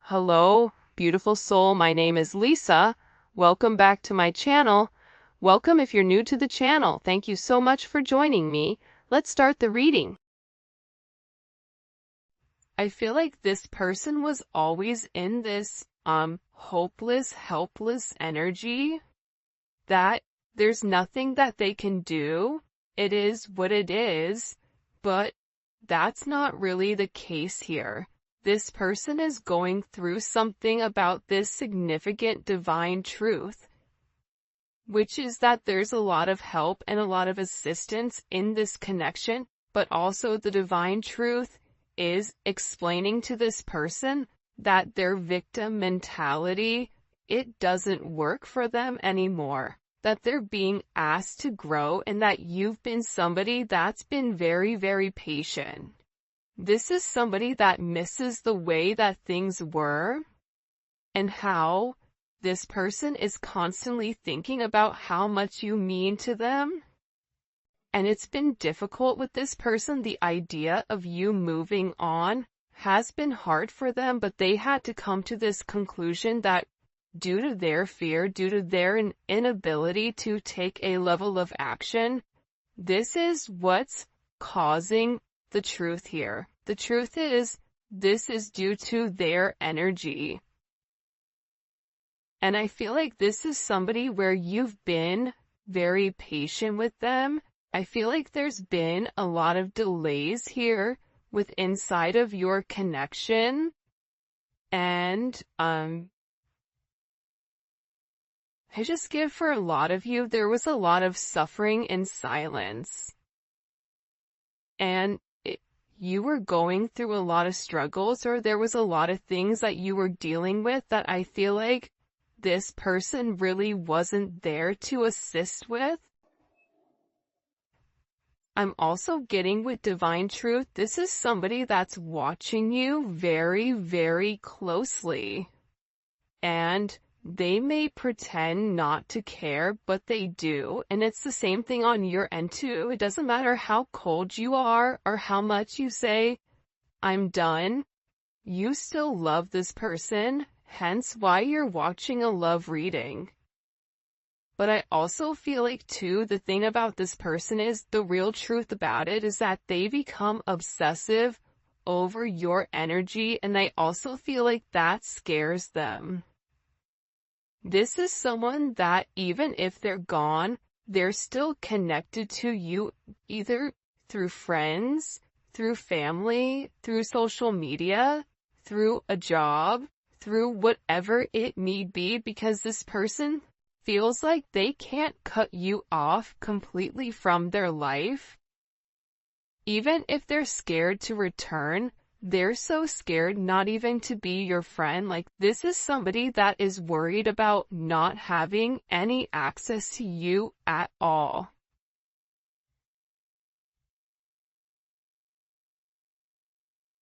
Hello, beautiful soul. My name is Lisa. Welcome back to my channel. Welcome if you're new to the channel. Thank you so much for joining me. Let's start the reading. I feel like this person was always in this hopeless, helpless energy that there's nothing that they can do. It is what it is, but that's not really the case here. This person is going through something about this significant divine truth, which is that there's a lot of help and a lot of assistance in this connection, but also the divine truth is explaining to this person that their victim mentality, it doesn't work for them anymore, that they're being asked to grow, and that you've been somebody that's been very, very patient. This is somebody that misses the way that things were and how this person is constantly thinking about how much you mean to them. And it's been difficult with this person. The idea of you moving on has been hard for them, but they had to come to this conclusion that due to their fear, due to their inability to take a level of action, this is what's causing the truth here. The truth is, this is due to their energy. And I feel like this is somebody where you've been very patient with them. I feel like there's been a lot of delays here with inside of your connection. And, I just give for a lot of you, there was a lot of suffering in silence. And you were going through a lot of struggles, or there was a lot of things that you were dealing with that I feel like this person really wasn't there to assist with. I'm also getting with divine truth, this is somebody that's watching you very, very closely. And they may pretend not to care, but they do. And it's the same thing on your end too. It doesn't matter how cold you are or how much you say, I'm done. You still love this person, hence why you're watching a love reading. But I also feel like too, the thing about this person is, the real truth about it is that they become obsessive over your energy, and I also feel like that scares them. This is someone that even if they're gone, they're still connected to you, either through friends, through family, through social media, through a job, through whatever it may be, because this person feels like they can't cut you off completely from their life. Even if they're scared to return, they're so scared not even to be your friend. Like, this is somebody that is worried about not having any access to you at all.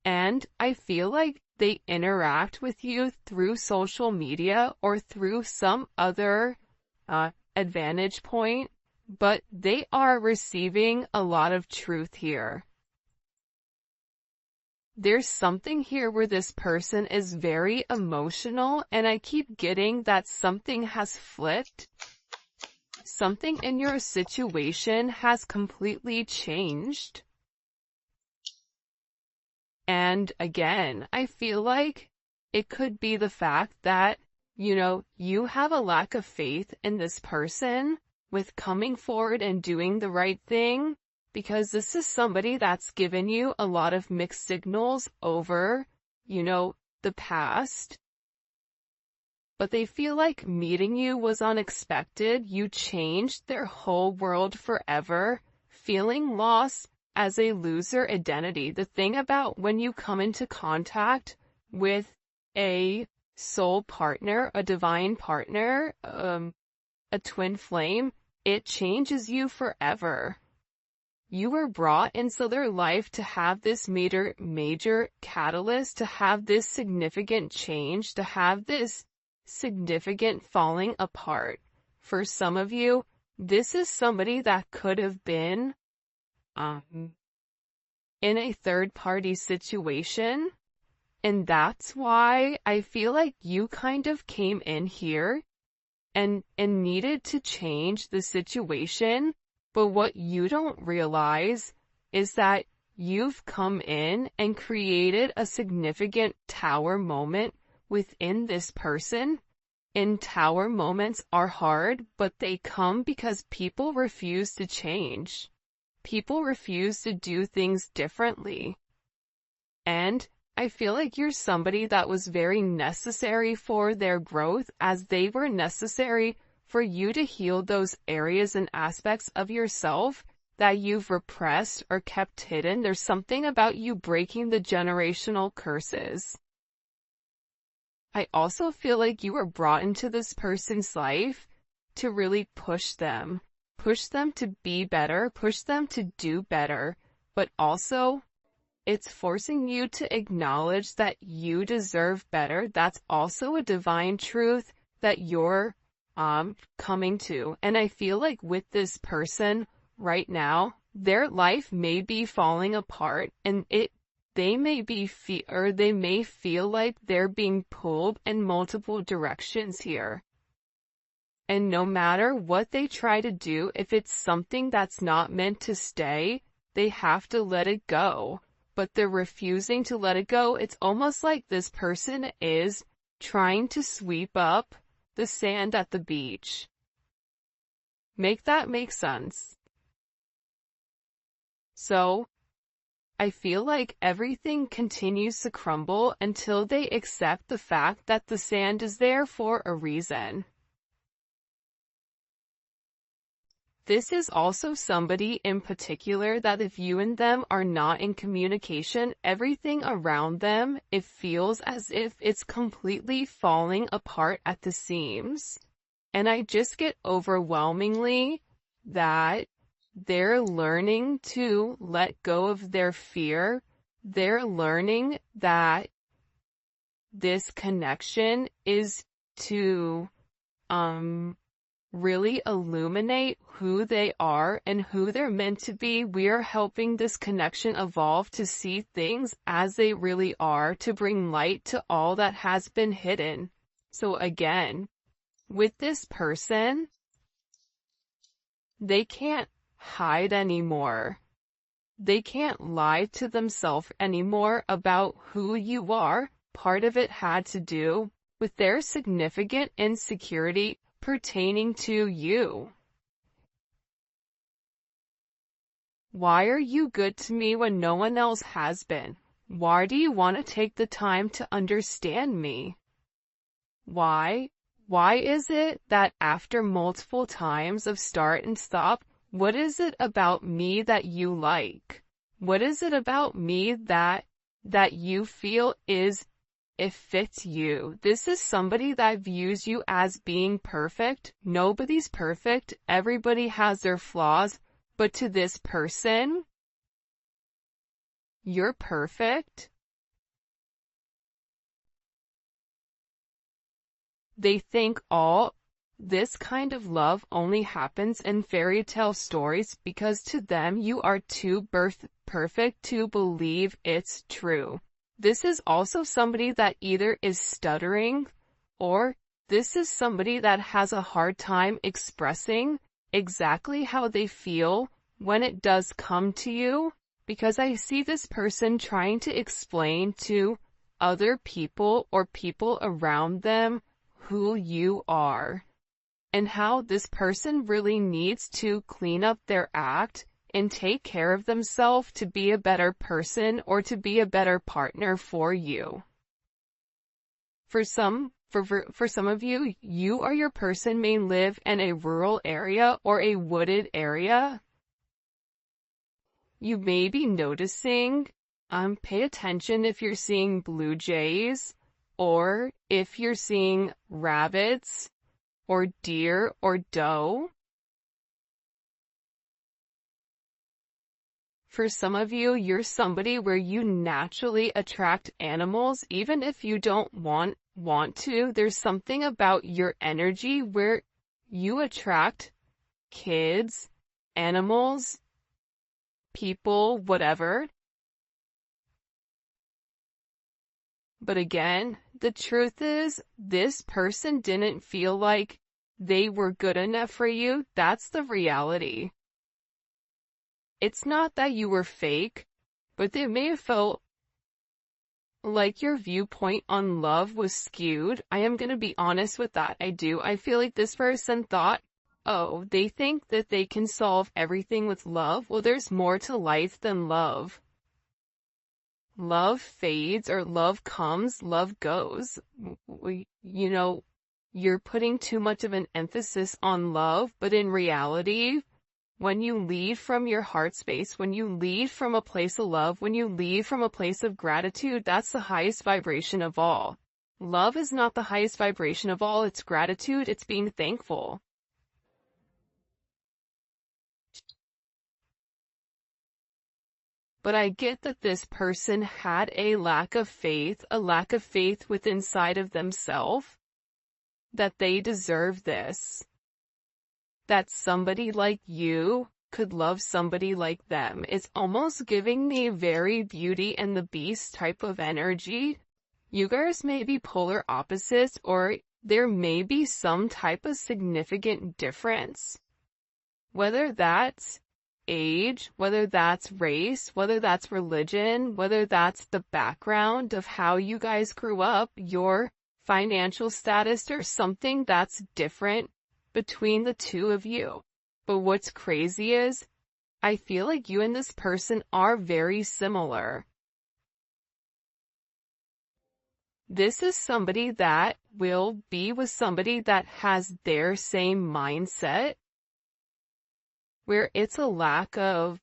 And I feel like they interact with you through social media or through some other advantage point, but they are receiving a lot of truth here. There's something here where this person is very emotional, and I keep getting that something has flipped. Something in your situation has completely changed. And again, I feel like it could be the fact that, you have a lack of faith in this person with coming forward and doing the right thing, because this is somebody that's given you a lot of mixed signals over, the past. But they feel like meeting you was unexpected. You changed their whole world forever, feeling lost as a loser identity. The thing about when you come into contact with a soul partner, a divine partner, a twin flame, it changes you forever. You were brought into their life to have this major catalyst, to have this significant change, to have this significant falling apart. For some of you, this is somebody that could have been in a third-party situation, And that's why I feel like you kind of came in here and needed to change the situation. But what you don't realize is that you've come in and created a significant tower moment within this person. And tower moments are hard, but they come because people refuse to change. People refuse to do things differently. And I feel like you're somebody that was very necessary for their growth, as they were necessary for you to heal those areas and aspects of yourself that you've repressed or kept hidden. There's something about you breaking the generational curses. I also feel like you were brought into this person's life to really push them to be better, push them to do better, but also it's forcing you to acknowledge that you deserve better. That's also a divine truth that you're coming to. And I feel like with this person right now, their life may be falling apart, and they may feel like they're being pulled in multiple directions here. And no matter what they try to do, if it's something that's not meant to stay, they have to let it go. But they're refusing to let it go. It's almost like this person is trying to sweep up the sand at the beach. Make that make sense? So, I feel like everything continues to crumble until they accept the fact that the sand is there for a reason. This is also somebody in particular that if you and them are not in communication, everything around them, it feels as if it's completely falling apart at the seams. And I just get overwhelmingly that they're learning to let go of their fear. They're learning that this connection is to, really illuminate who they are and who they're meant to be. We're helping this connection evolve to see things as they really are, to bring light to all that has been hidden. So again, with this person, they can't hide anymore. They can't lie to themselves anymore about who you are. Part of it had to do with their significant insecurity pertaining to you. Why are you good to me when no one else has been? Why do you want to take the time to understand me? Why? Why is it that after multiple times of start and stop, what is it about me that you like? What is it about me that you feel it fits you? This is somebody that views you as being perfect. Nobody's perfect. Everybody has their flaws. But to this person, you're perfect. They think all this kind of love only happens in fairy tale stories because to them you are too perfect to believe it's true. This is also somebody that either is stuttering, or this is somebody that has a hard time expressing exactly how they feel when it does come to you, because I see this person trying to explain to other people or people around them who you are, and how this person really needs to clean up their act and take care of themselves to be a better person or to be a better partner for you. For some of you, you or your person may live in a rural area or a wooded area. You may be noticing, pay attention if you're seeing blue jays, or if you're seeing rabbits, or deer, or doe. For some of you, you're somebody where you naturally attract animals, even if you don't want to. There's something about your energy where you attract kids, animals, people, whatever. But again, the truth is, this person didn't feel like they were good enough for you. That's the reality. It's not that you were fake, but they may have felt like your viewpoint on love was skewed. I am gonna be honest with that. I feel like this person thought, oh, they think that they can solve everything with love. Well, there's more to life than love. Love fades, or love comes, love goes. You're putting too much of an emphasis on love, but in reality, when you lead from your heart space, when you lead from a place of love, when you lead from a place of gratitude, that's the highest vibration of all. Love is not the highest vibration of all, it's gratitude, it's being thankful. But I get that this person had a lack of faith within inside of themselves, that they deserve this. That somebody like you could love somebody like them. It's almost giving me very Beauty and the Beast type of energy. You guys may be polar opposites, or there may be some type of significant difference. Whether that's age, whether that's race, whether that's religion, whether that's the background of how you guys grew up, your financial status, or something that's different between the two of you. But what's crazy is, I feel like you and this person are very similar. This is somebody that will be with somebody that has their same mindset, where it's a lack of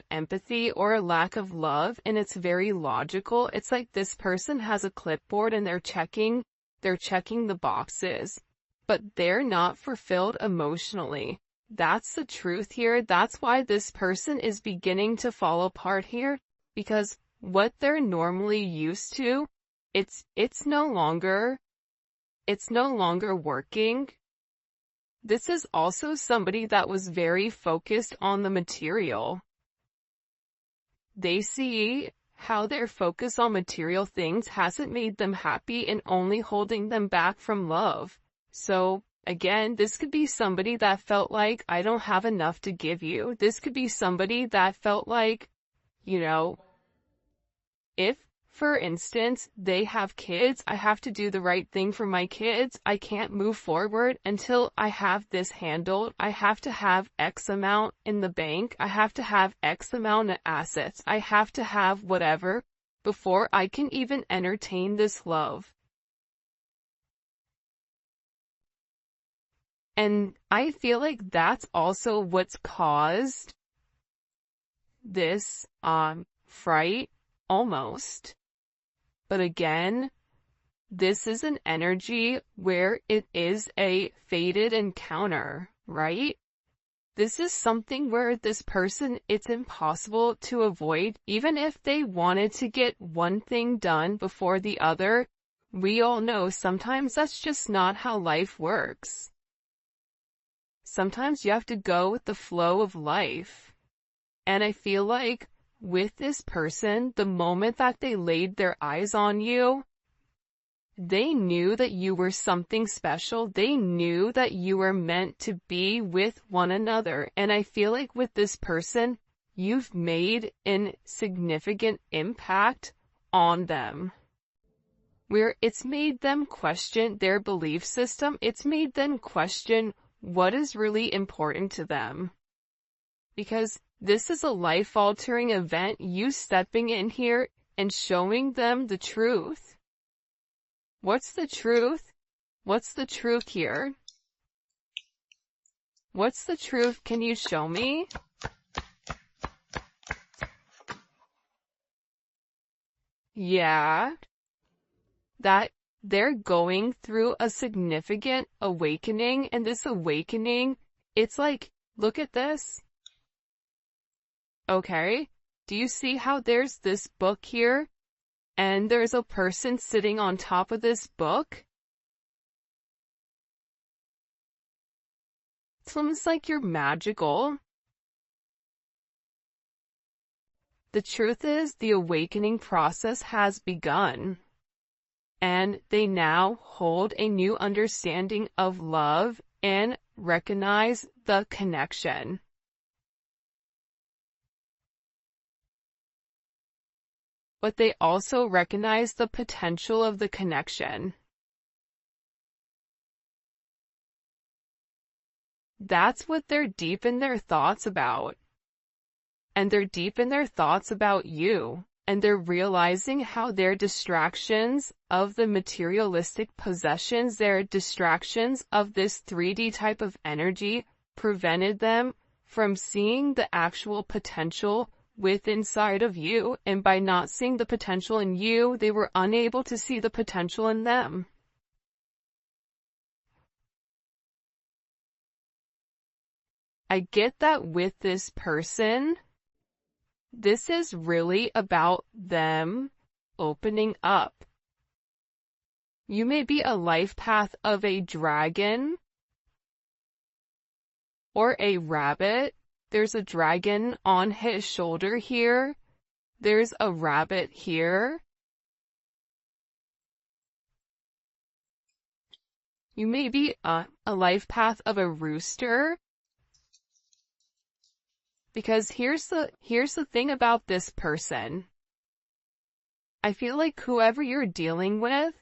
empathy or a lack of love, and it's very logical. It's like this person has a clipboard and they're checking the boxes, but they're not fulfilled emotionally. That's the truth here. That's why this person is beginning to fall apart here, because what they're normally used to, it's no longer working. This is also somebody that was very focused on the material. They see how their focus on material things hasn't made them happy and only holding them back from love. So, again, this could be somebody that felt like, I don't have enough to give you. This could be somebody that felt like, if, for instance, they have kids, I have to do the right thing for my kids. I can't move forward until I have this handled. I have to have X amount in the bank. I have to have X amount of assets. I have to have whatever before I can even entertain this love. And I feel like that's also what's caused this, fright, almost. But again, this is an energy where it is a fated encounter, right? This is something where this person, it's impossible to avoid. Even if they wanted to get one thing done before the other, we all know sometimes that's just not how life works. Sometimes you have to go with the flow of life. And I feel like with this person, the moment that they laid their eyes on you, they knew that you were something special. They knew that you were meant to be with one another. And I feel like with this person, you've made a significant impact on them, where it's made them question their belief system. It's made them question what is really important to them. Because this is a life-altering event, you stepping in here and showing them the truth. What's the truth? What's the truth here? What's the truth? Can you show me? Yeah. That they're going through a significant awakening, and this awakening, it's like, look at this. Okay, do you see how there's this book here, and there's a person sitting on top of this book? It's almost like you're magical. The truth is, the awakening process has begun, and they now hold a new understanding of love and recognize the connection. But they also recognize the potential of the connection. That's what they're deep in their thoughts about. And they're deep in their thoughts about you. And they're realizing how their distractions of the materialistic possessions, their distractions of this 3D type of energy, prevented them from seeing the actual potential within inside of you. And by not seeing the potential in you, they were unable to see the potential in them. I get that with this person, this is really about them opening up. You may be a life path of a dragon or a rabbit. There's a dragon on his shoulder here. There's a rabbit here. You may be a life path of a rooster. Because here's the thing about this person. I feel like whoever you're dealing with,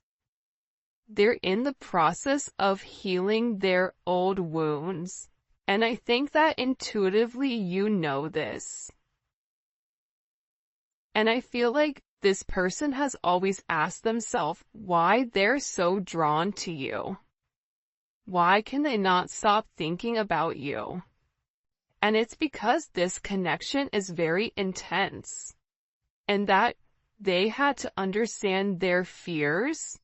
they're in the process of healing their old wounds. And I think that intuitively you know this. And I feel like this person has always asked themselves why they're so drawn to you. Why can they not stop thinking about you? And it's because this connection is very intense, and that they had to understand their fears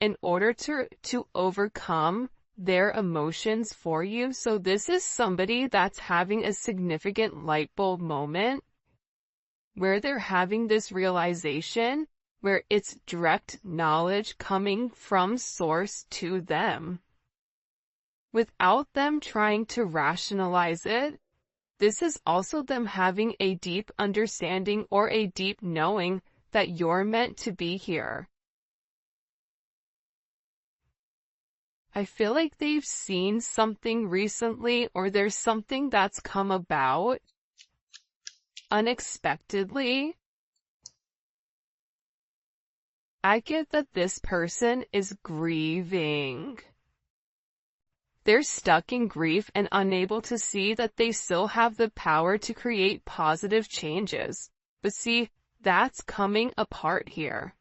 in order to overcome their emotions for you. So this is somebody that's having a significant light bulb moment where they're having this realization where it's direct knowledge coming from source to them without them trying to rationalize it. This is also them having a deep understanding or a deep knowing that you're meant to be here. I feel like they've seen something recently, or there's something that's come about unexpectedly. I get that this person is grieving. They're stuck in grief and unable to see that they still have the power to create positive changes. But see, that's coming apart here.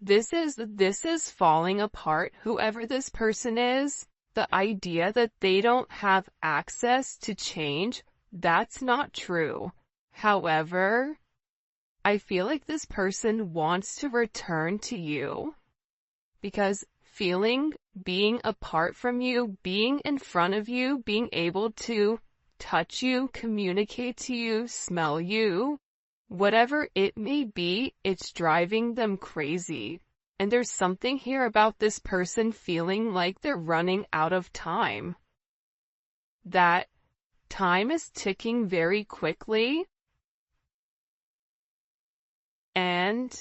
This is falling apart. Whoever this person is, the idea that they don't have access to change, that's not true. However, I feel like this person wants to return to you because being apart from you, being in front of you, being able to touch you, communicate to you, smell you, whatever it may be, it's driving them crazy. And there's something here about this person feeling like they're running out of time. That time is ticking very quickly. And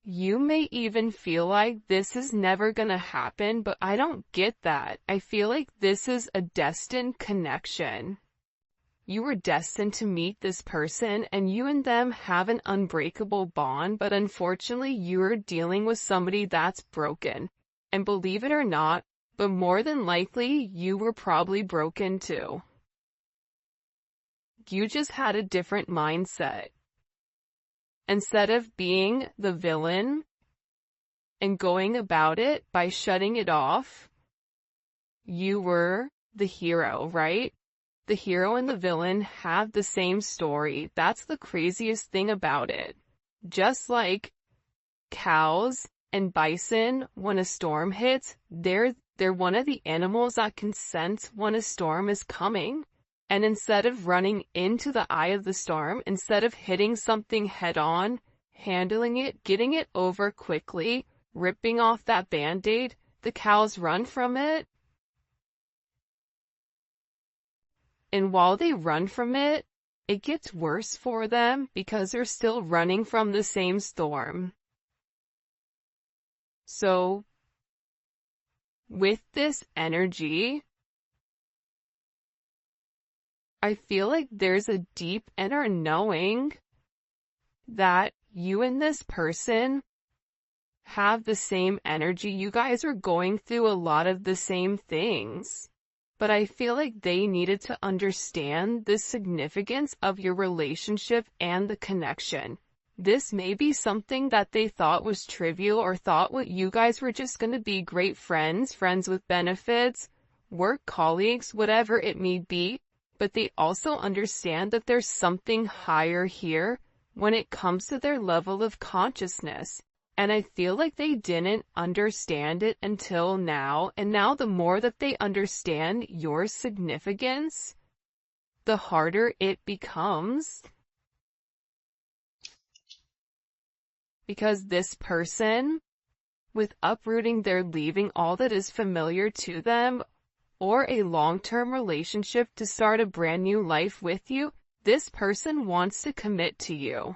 you may even feel like this is never gonna happen, but I don't get that. I feel like this is a destined connection. You were destined to meet this person, and you and them have an unbreakable bond, but unfortunately you're dealing with somebody that's broken. And believe it or not, but more than likely you were probably broken too. You just had a different mindset. Instead of being the villain and going about it by shutting it off, you were the hero, right? The hero and the villain have the same story. That's the craziest thing about it. Just like cows and bison, when a storm hits, they're one of the animals that can sense when a storm is coming. And instead of running into the eye of the storm, instead of hitting something head on, handling it, getting it over quickly, ripping off that band-aid, the cows run from it. And while they run from it, it gets worse for them because they're still running from the same storm. So, with this energy, I feel like there's a deep inner knowing that you and this person have the same energy. You guys are going through a lot of the same things. But I feel like they needed to understand the significance of your relationship and the connection. This may be something that they thought was trivial or thought what you guys were just going to be great friends, friends with benefits, work colleagues, whatever it may be. But they also understand that there's something higher here when it comes to their level of consciousness. And I feel like they didn't understand it until now, and now the more that they understand your significance, the harder it becomes. Because this person, with uprooting, they're leaving all that is familiar to them, or a long-term relationship to start a brand new life with you, this person wants to commit to you.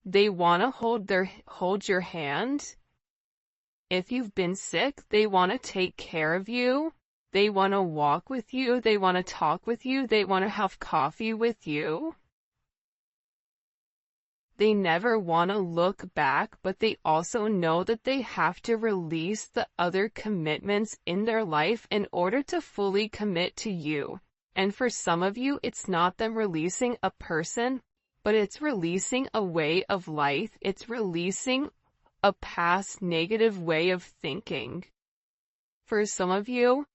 They want to hold your hand. If you've been sick, they want to take care of you. They want to walk with you. They want to talk with you. They want to have coffee with you. They never want to look back, but they also know that they have to release the other commitments in their life in order to fully commit to you. And for some of you, it's not them releasing a person, but it's releasing a way of life. It's releasing a past negative way of thinking. For some of you,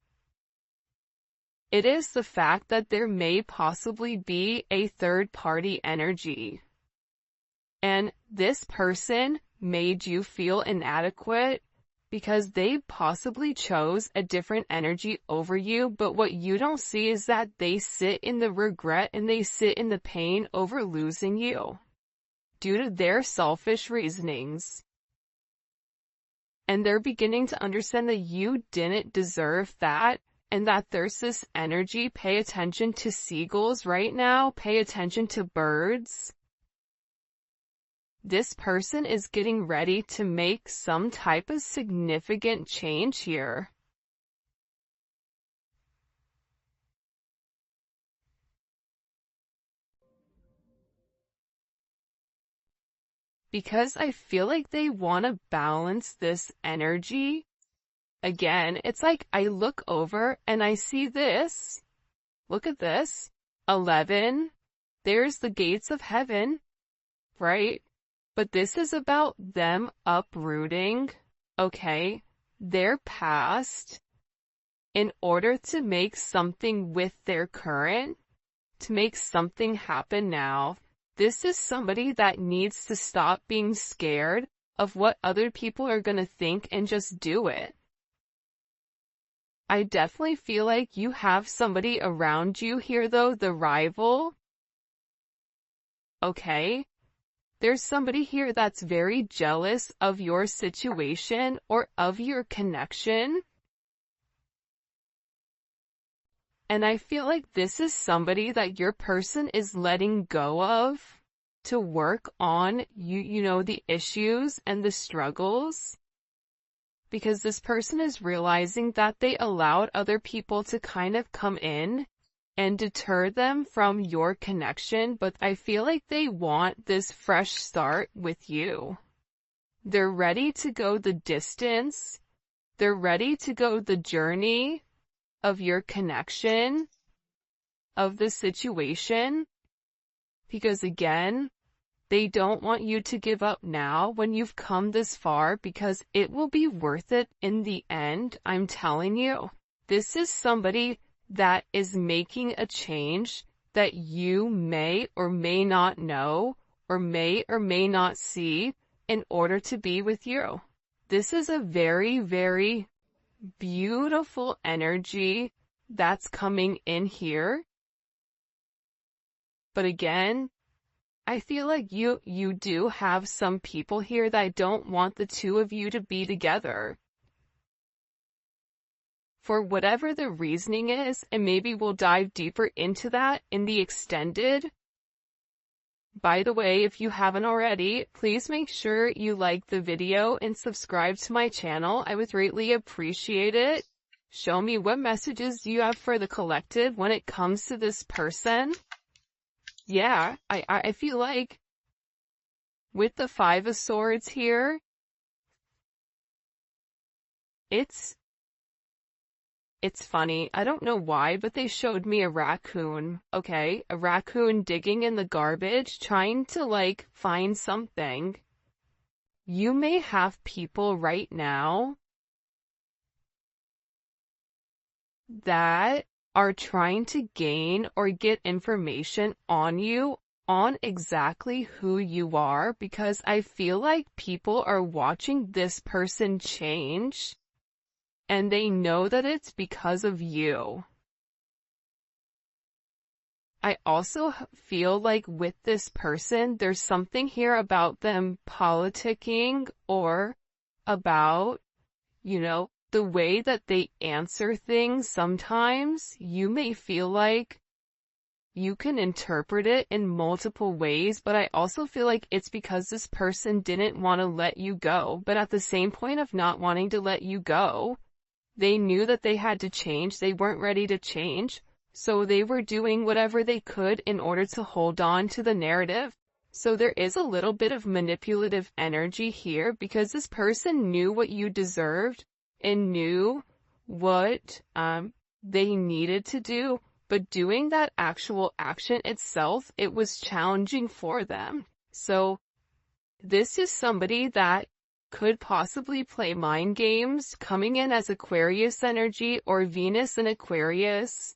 it is the fact that there may possibly be a third-party energy. And this person made you feel inadequate because they possibly chose a different energy over you, but what you don't see is that they sit in the regret and they sit in the pain over losing you due to their selfish reasonings. And they're beginning to understand that you didn't deserve that and that there's this energy. Pay attention to seagulls right now. Pay attention to birds. This person is getting ready to make some type of significant change here. Because I feel like they want to balance this energy. Again, it's like I look over and I see this. Look at this. 11. There's the gates of heaven, right? But this is about them uprooting, okay, their past in order to make something with their current, to make something happen now. This is somebody that needs to stop being scared of what other people are going to think and just do it. I definitely feel like you have somebody around you here though, the rival. Okay? There's somebody here that's very jealous of your situation or of your connection. And I feel like this is somebody that your person is letting go of to work on you know, the issues and the struggles. Because this person is realizing that they allowed other people to kind of come in and deter them from your connection, but I feel like they want this fresh start with you. They're ready to go the distance. They're ready to go the journey of your connection, of the situation, because again, they don't want you to give up now when you've come this far, because it will be worth it in the end, I'm telling you. This is somebody that is making a change that you may or may not know or may not see in order to be with you. This is a very, very beautiful energy that's coming in here. But again, I feel like you do have some people here that don't want the two of you to be together. for whatever the reasoning is, and maybe we'll dive deeper into that in the extended. By the way, if you haven't already, please make sure you like the video and subscribe to my channel. I would greatly appreciate it. Show me what messages you have for the collective when it comes to this person. Yeah, I feel like with the Five of Swords here, it's funny. I don't know why, but they showed me a raccoon, okay? A raccoon digging in the garbage, trying to, like, find something. You may have people right now that are trying to gain or get information on you, on exactly who you are, because I feel like people are watching this person change, and they know that it's because of you. I also feel like with this person, there's something here about them politicking or about, the way that they answer things. Sometimes you may feel like you can interpret it in multiple ways, but I also feel like it's because this person didn't want to let you go. But at the same point of not wanting to let you go, they knew that they had to change. They weren't ready to change. So they were doing whatever they could in order to hold on to the narrative. So there is a little bit of manipulative energy here because this person knew what you deserved and knew what they needed to do, but doing that actual action itself, it was challenging for them. So this is somebody that could possibly play mind games, coming in as Aquarius energy or Venus in Aquarius.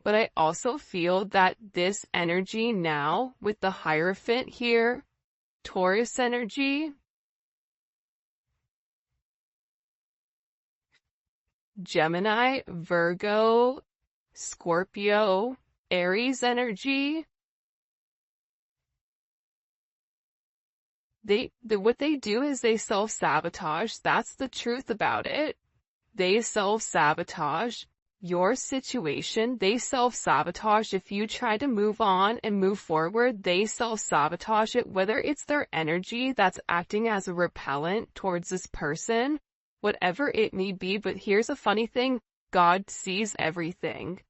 But I also feel that this energy now, with the Hierophant here, Taurus energy, Gemini, Virgo, Scorpio, Aries energy, what they do is they self-sabotage. That's the truth about it. They self-sabotage your situation. They self-sabotage. If you try to move on and move forward, they self-sabotage it, whether it's their energy that's acting as a repellent towards this person, whatever it may be. But here's a funny thing. God sees everything.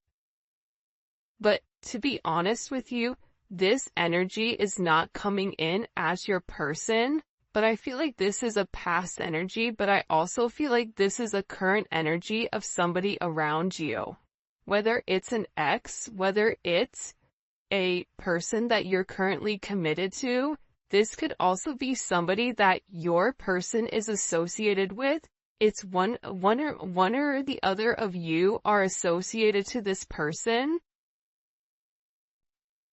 But to be honest with you, this energy is not coming in as your person, but I feel like this is a past energy, but I also feel like this is a current energy of somebody around you. Whether it's an ex, whether it's a person that you're currently committed to, this could also be somebody that your person is associated with. It's one or the other of you are associated to this person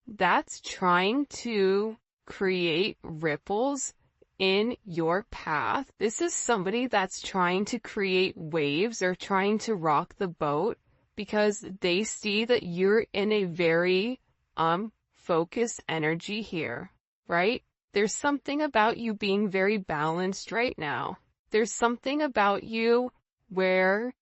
that's trying to create ripples in your path. This is somebody that's trying to create waves or trying to rock the boat because they see that you're in a very focused energy here, right? There's something about you being very balanced right now. There's something about you where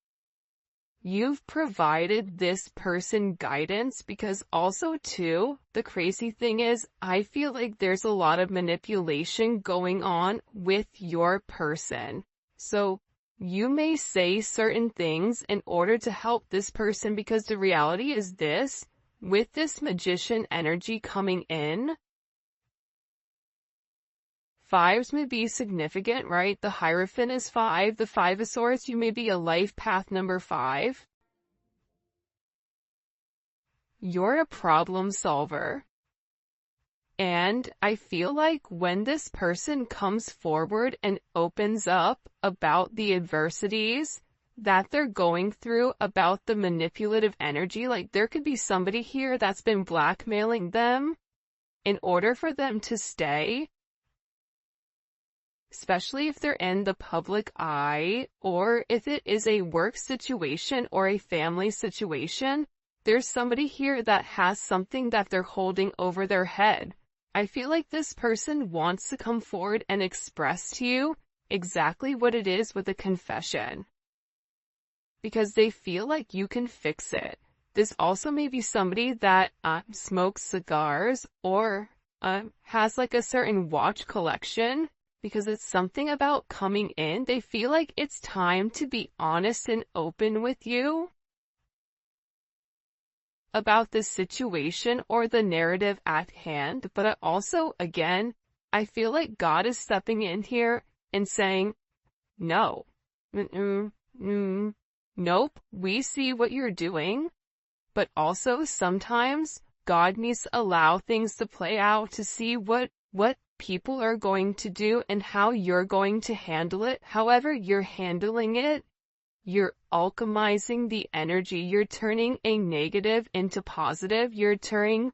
you've provided this person guidance, because also too, the crazy thing is, I feel like there's a lot of manipulation going on with your person. So you may say certain things in order to help this person, because the reality is this, with this Magician energy coming in, fives may be significant, right? The Hierophant is 5. The Five of Swords, you may be a life path number 5. You're a problem solver. And I feel like when this person comes forward and opens up about the adversities that they're going through, about the manipulative energy, like there could be somebody here that's been blackmailing them in order for them to stay, especially if they're in the public eye, or if it is a work situation or a family situation. There's somebody here that has something that they're holding over their head. I feel like this person wants to come forward and express to you exactly what it is with a confession. because they feel like you can fix it. This also may be somebody that smokes cigars or has like a certain watch collection, because it's something about coming in. They feel like it's time to be honest and open with you about the situation or the narrative at hand. But I also, again, I feel like God is stepping in here and saying, no, nope, we see what you're doing. But also sometimes God needs to allow things to play out to see what people are going to do and how you're going to handle it. However you're handling it, you're alchemizing the energy. You're turning a negative into positive. You're turning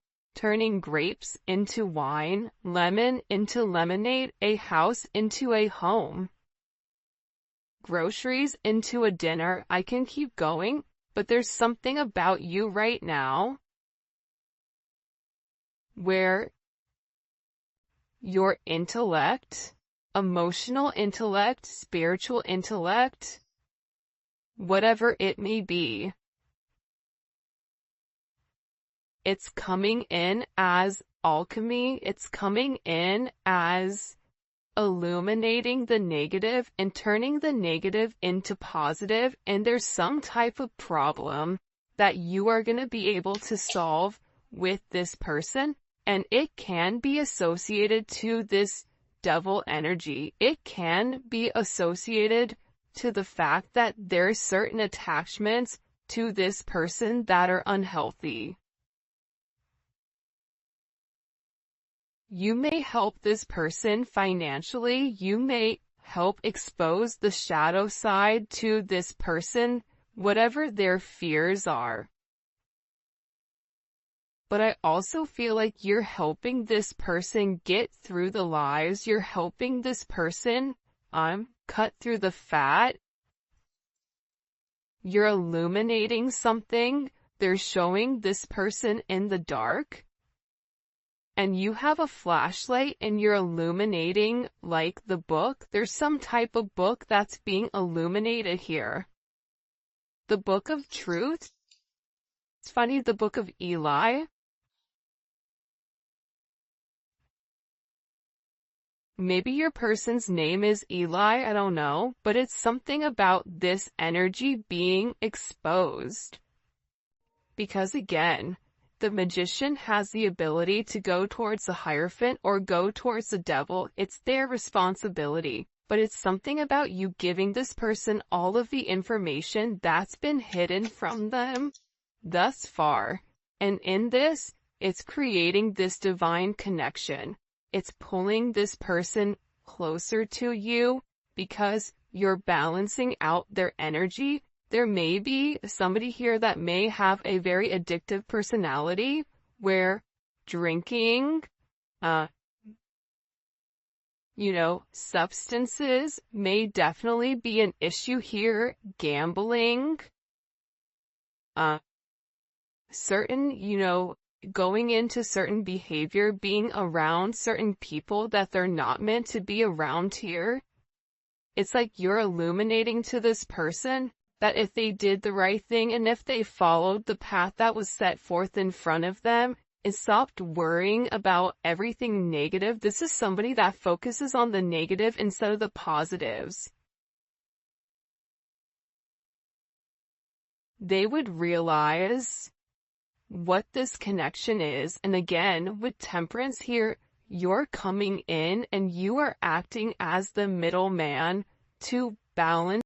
grapes into wine, lemon into lemonade, a house into a home, groceries into a dinner. I can keep going, but there's something about you right now where your intellect, emotional intellect, spiritual intellect, whatever it may be, it's coming in as alchemy. It's coming in as illuminating the negative and turning the negative into positive. And there's some type of problem that you are going to be able to solve with this person. And it can be associated to this devil energy. It can be associated to the fact that there's certain attachments to this person that are unhealthy. You may help this person financially. You may help expose the shadow side to this person, whatever their fears are. But I also feel like you're helping this person get through the lies. You're helping this person cut through the fat. You're illuminating something. They're showing this person in the dark. And you have a flashlight and you're illuminating like the book. There's some type of book that's being illuminated here. The book of truth. It's funny, the book of Eli. Maybe your person's name is Eli, I don't know, but it's something about this energy being exposed. Because again, the magician has the ability to go towards the Hierophant or go towards the devil. It's their responsibility. But it's something about you giving this person all of the information that's been hidden from them thus far. And in this, it's creating this divine connection. It's pulling this person closer to you because you're balancing out their energy. There may be somebody here that may have a very addictive personality where drinking, substances may definitely be an issue here. Gambling, certain, going into certain behavior, being around certain people that they're not meant to be around here. It's like you're illuminating to this person that if they did the right thing and if they followed the path that was set forth in front of them and stopped worrying about everything negative. This is somebody that focuses on the negative instead of the positives. They would realize what this connection is. And again, with Temperance here, you're coming in and you are acting as the middleman to balance